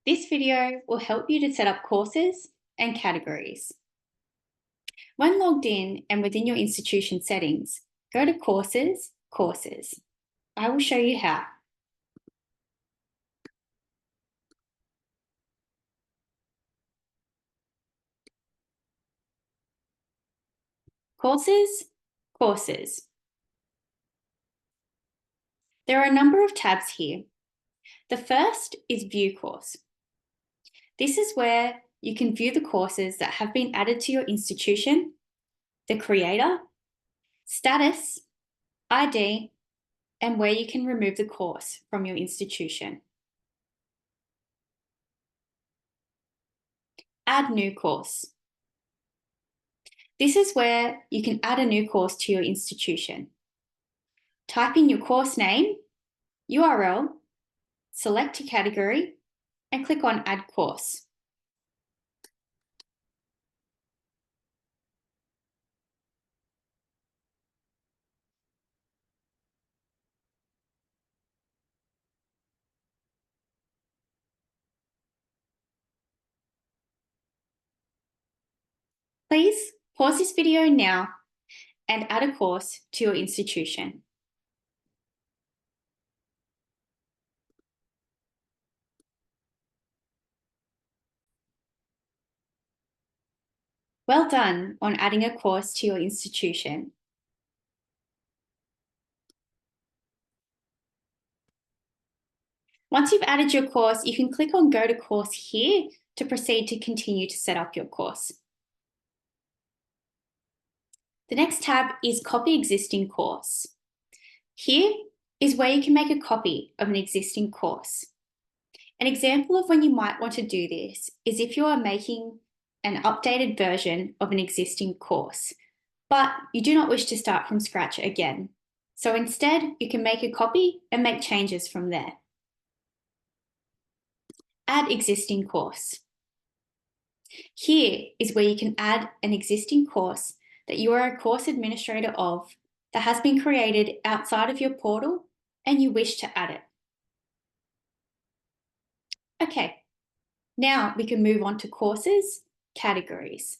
This video will help you to set up courses and categories. When logged in and within your institution settings, go to Courses, Courses. I will show you how. Courses, Courses. There are a number of tabs here. The first is View Course. This is where you can view the courses that have been added to your institution, the creator, status, ID, and where you can remove the course from your institution. Add new course. This is where you can add a new course to your institution. Type in your course name, URL, select your category, and click on Add Course. Please pause this video now and add a course to your institution. Well done on adding a course to your institution. Once you've added your course, you can click on Go to Course here to proceed to continue to set up your course. The next tab is Copy Existing Course. Here is where you can make a copy of an existing course. An example of when you might want to do this is if you are making an updated version of an existing course, but you do not wish to start from scratch again. So instead, you can make a copy and make changes from there. Add existing course. Here is where you can add an existing course that you are a course administrator of that has been created outside of your portal and you wish to add it. Okay, now we can move on to courses, categories.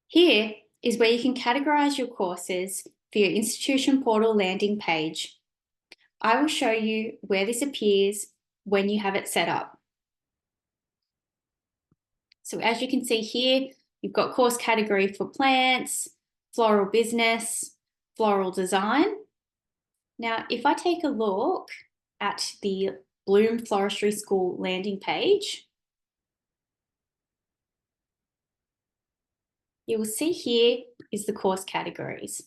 Here is where you can categorize your courses for your institution portal landing page. I will show you where this appears when you have it set up. So as you can see here, you've got course category for plants, floral business, floral design. Now, if I take a look at the Bloom Floristry School landing page, you will see here is the course categories.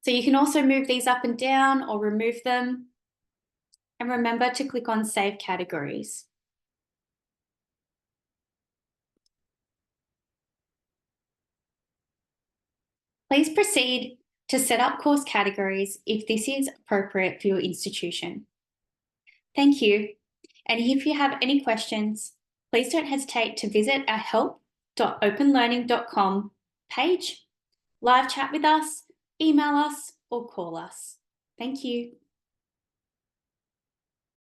So you can also move these up and down or remove them. And remember to click on Save Categories. Please proceed to set up course categories if this is appropriate for your institution. Thank you. And if you have any questions, please don't hesitate to visit our help.openlearning.com page, live chat with us, email us, or call us. Thank you.